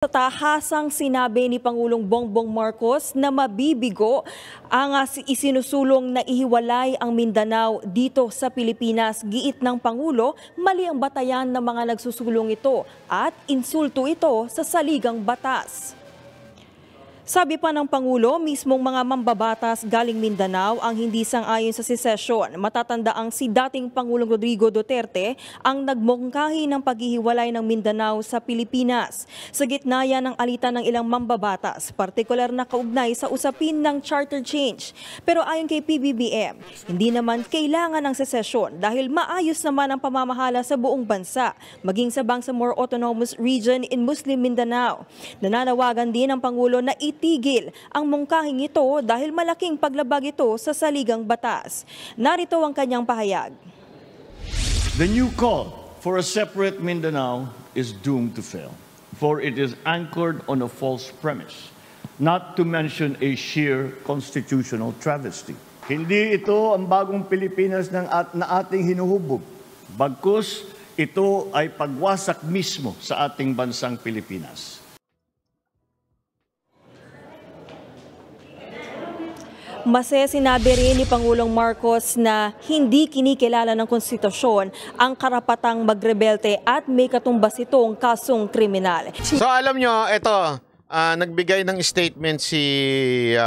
Sa tahasang sinabi ni Pangulong Bongbong Marcos na mabibigo ang isinusulong na ihiwalay ang Mindanao dito sa Pilipinas. Giit ng Pangulo, mali ang batayan ng mga nagsusulong ito at insulto ito sa saligang batas. Sabi pa ng Pangulo, mismong mga mambabatas galing Mindanao ang hindi sang-ayon sa secession. Matatandaang si dating Pangulong Rodrigo Duterte ang nagmungkahi ng paghihiwalay ng Mindanao sa Pilipinas. Sa gitna yan ng alitan ng ilang mambabatas, partikular na kaugnay sa usapin ng charter change. Pero ayon kay PBBM, hindi naman kailangan ng secession dahil maayos naman ang pamamahala sa buong bansa, maging sa Bangsamoro Autonomous Region in Muslim Mindanao. Nananawagan din ang Pangulo na itigil ang mungkahing ito dahil malaking paglabag ito sa saligang batas. Narito ang kanyang pahayag. The new call for a separate Mindanao is doomed to fail, for it is anchored on a false premise, not to mention a sheer constitutional travesty. Hindi ito ang bagong Pilipinas na ating hinuhubog, bagkus ito ay pagwasak mismo sa ating bansang Pilipinas. Sinabi rin ni Pangulong Marcos na hindi kinikilala ng konstitusyon ang karapatang magrebelte at may katumbas itong kasong kriminal. So alam nyo, ito, nagbigay ng statement si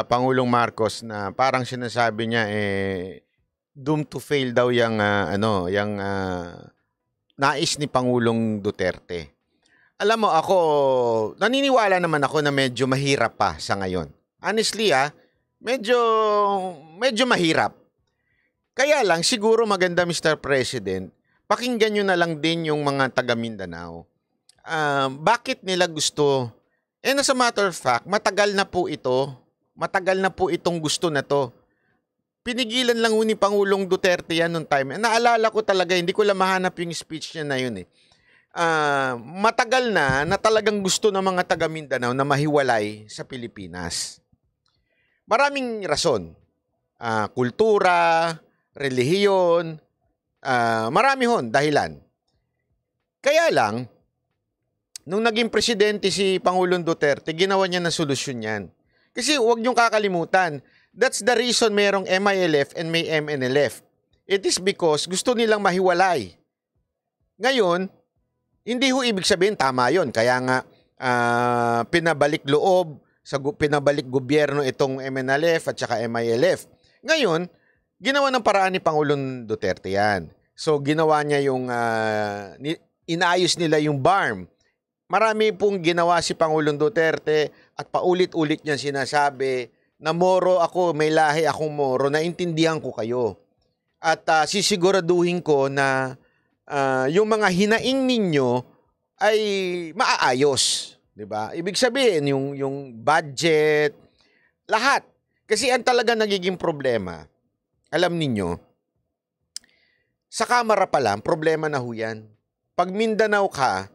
Pangulong Marcos na parang sinasabi niya doomed to fail daw yung nais ni Pangulong Duterte. Alam mo, ako, naniniwala naman ako na medyo mahirap pa sa ngayon. Honestly, medyo mahirap. Kaya lang, siguro maganda, Mr. President, pakinggan nyo na lang din yung mga taga Mindanao. Bakit nila gusto? As a matter of fact, matagal na po itong gusto na to. Pinigilan lang ni Pangulong Duterte yan noong time. Naalala ko talaga, hindi ko lang mahanap yung speech niya na yun . Matagal na talagang gusto ng mga taga Mindanao na mahiwalay sa Pilipinas. Maraming rason. Kultura, relihiyon, marami dahilan. Kaya lang, nung naging presidente si Pangulong Duterte, ginawa niya na solusyon yan. Kasi huwag niyong kakalimutan, that's the reason merong MILF and may MNLF. It is because gusto nilang mahiwalay. Ngayon, hindi ibig sabihin tama yon. Kaya nga, pinabalik loob, pinabalik gobyerno itong MNLF at saka MILF. Ngayon, ginawa ng paraan ni Pangulong Duterte yan. So, ginawa niya yung, inaayos nila yung BARM. Marami pong ginawa si Pangulong Duterte at paulit-ulit niya sinasabi na Moro ako, may lahi akong Moro, naintindihan ko kayo. At sisiguraduhin ko na yung mga hinaing ninyo ay maaayos. Diba? Ibig sabihin, yung budget, lahat. Kasi ang talaga nagiging problema, alam ninyo, sa Kamara pa lang, problema na ho yan. Pag Mindanao ka,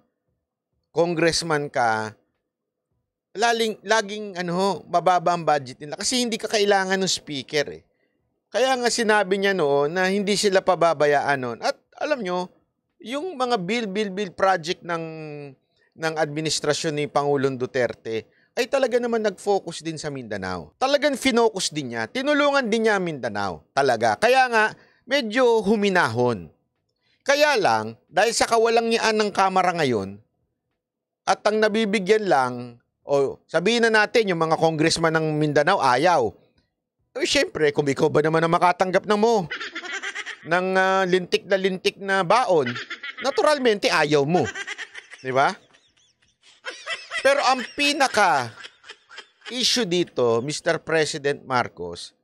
congressman ka, laging mababa ang budget nila. Kasi hindi ka kailangan ng speaker . Kaya nga sinabi niya noon na hindi sila pababayaan noon. At alam nyo, yung mga bill project ng administrasyon ni Pangulong Duterte ay talaga naman nag-focus din sa Mindanao. Talagang finocus din niya. Tinulungan din niya Mindanao. Talaga. Kaya nga, medyo huminahon. Kaya lang, dahil sa kawalangyaan ng Kamara ngayon, at ang nabibigyan lang, o sabihin na natin, yung mga congressman ng Mindanao, ayaw. Siyempre, kung ikaw ba naman ang makatanggap ng lintik na baon, naturalmente ayaw mo. Di ba? Pero ang pinaka-issue dito, Mr. President Marcos,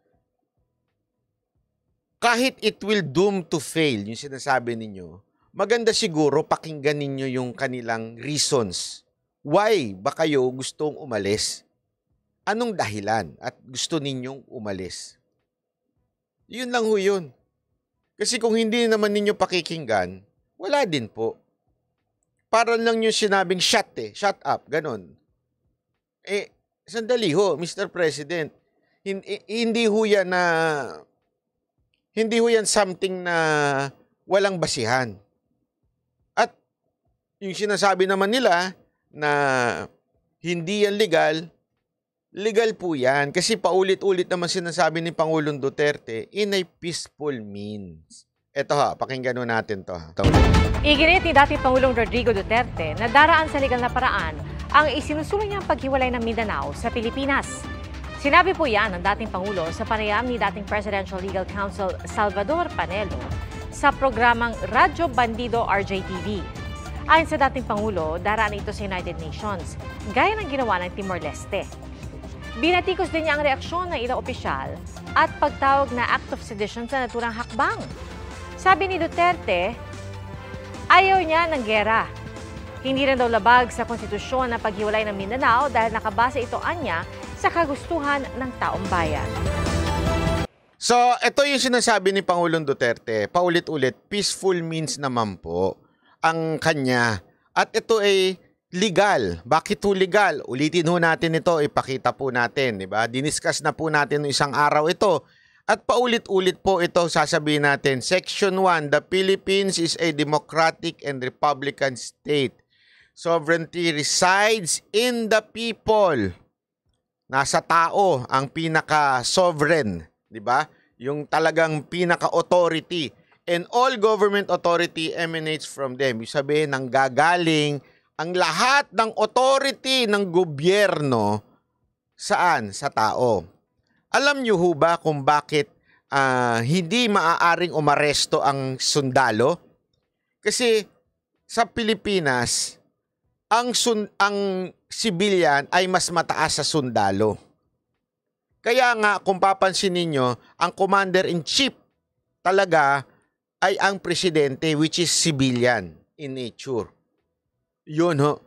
kahit it will doom to fail, yung sinasabi ninyo, maganda siguro pakinggan ninyo yung kanilang reasons. Why ba kayo gustong umalis? Anong dahilan at gusto ninyong umalis? Yun lang ho yun. Kasi kung hindi naman ninyo pakikinggan, wala din po. Para lang yung sinabing shut up, ganon. Sandali ho, Mr. President. Hindi ho yan something na walang basihan. At yung sinasabi naman nila na hindi yan legal, legal po yan. Kasi paulit-ulit naman sinasabi ni Pangulong Duterte, in a peaceful means. Ito ha, pakinggan natin to ha. Iginit ni dating Pangulong Rodrigo Duterte na daraan sa legal na paraan ang isinusulong niyang paghiwalay ng Mindanao sa Pilipinas. Sinabi po yan ng dating Pangulo sa panayam ni dating Presidential Legal Counsel Salvador Panelo sa programang Radyo Bandido RJTV. Ayon sa dating Pangulo, daraan ito sa United Nations, gaya ng ginawa ng Timor-Leste. Binatikos din niya ang reaksyon ng ilang opisyal at pagtawag na act of sedition sa naturang hakbang. Sabi ni Duterte, ayaw niya ng gera. Hindi rin daw labag sa konstitusyon na paghiwalay ng Mindanao dahil nakabase ito anya sa kagustuhan ng taong bayan. So, ito yung sinasabi ni Pangulong Duterte, paulit-ulit, peaceful means naman po ang kanya. At ito ay legal. Bakit ito legal? Ulitin ho natin ito, ipakita po natin, di ba? Diniscuss na po natin isang araw ito. At paulit-ulit po ito, sasabihin natin, Section 1, the Philippines is a democratic and republican state. Sovereignty resides in the people. Nasa tao ang pinaka-sovereign, di ba? Yung talagang pinaka-authority. And all government authority emanates from them. Ibig sabihin, nanggagaling ang lahat ng authority ng gobyerno saan? Sa tao. Alam niyo ho ba kung bakit hindi maaaring umaresto ang sundalo? Kasi sa Pilipinas, ang civilian ay mas mataas sa sundalo. Kaya nga, kung papansin ninyo, ang commander-in-chief talaga ay ang presidente, which is civilian in nature. Yun ho.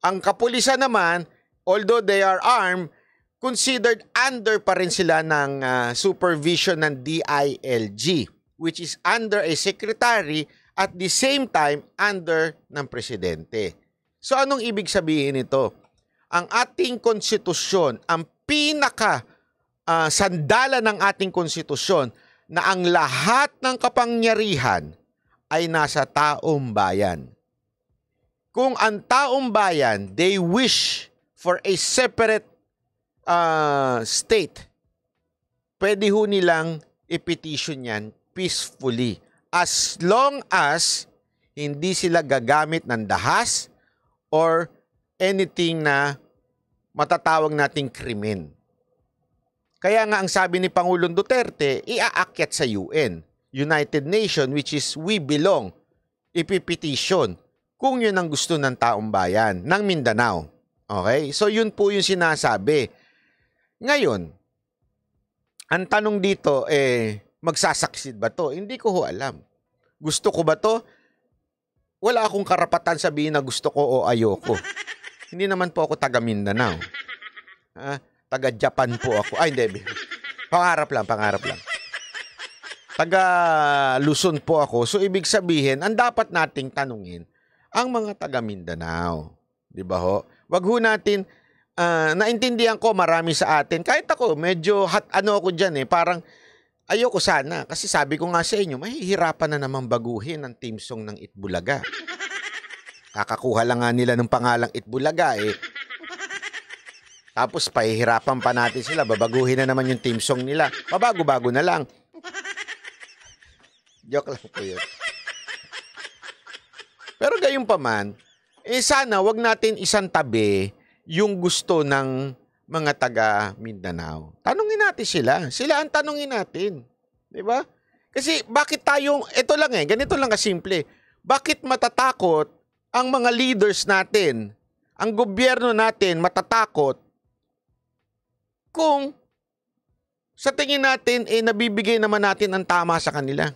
Ang kapulisan naman, although they are armed, considered under pa rin sila ng supervision ng DILG, which is under a secretary at the same time under ng presidente. So anong ibig sabihin nito? Ang ating konstitusyon, ang pinaka sandala ng ating konstitusyon na ang lahat ng kapangyarihan ay nasa taong bayan. Kung ang taong bayan, they wish for a separate state, pwede ho nilang i-petition yan peacefully as long as hindi sila gagamit ng dahas or anything na matatawag nating krimen. Kaya nga ang sabi ni Pangulong Duterte, iaakyat sa UN, United Nations, which is we belong, ipipetition kung yun ang gusto ng taong bayan ng Mindanao. Okay? So yun po yung sinasabi. Ngayon, ang tanong dito, magsasaksid ba to? Hindi ko ho alam. Gusto ko ba to? Wala akong karapatan sabihin na gusto ko o ayoko. Hindi naman po ako taga Mindanao. Taga Japan po ako. Ay, hindi. Pangarap lang. Taga Luzon po ako. So, ibig sabihin, ang dapat nating tanungin, ang mga taga Mindanao. Di ba ho? Wag ho natin, naintindihan ko marami sa atin. Kahit ako, medyo ako dyan parang ayoko sana. Kasi sabi ko nga sa inyo, mahihirapan na naman baguhin ang team song ng Itbulaga. Kakakuha lang nga nila ng pangalang Itbulaga Tapos pahihirapan pa natin sila. Babaguhin na naman yung team song nila. Pabago-bago na lang. Joke lang po yun. Pero gayon pa man, sana wag natin isang tabi yung gusto ng mga taga Mindanao. Tanungin natin sila. Sila ang tanungin natin. Di ba? Kasi bakit tayo, ito lang ganito lang kasimple. Bakit matatakot ang mga leaders natin, ang gobyerno natin matatakot kung sa tingin natin, nabibigay naman natin ang tama sa kanila.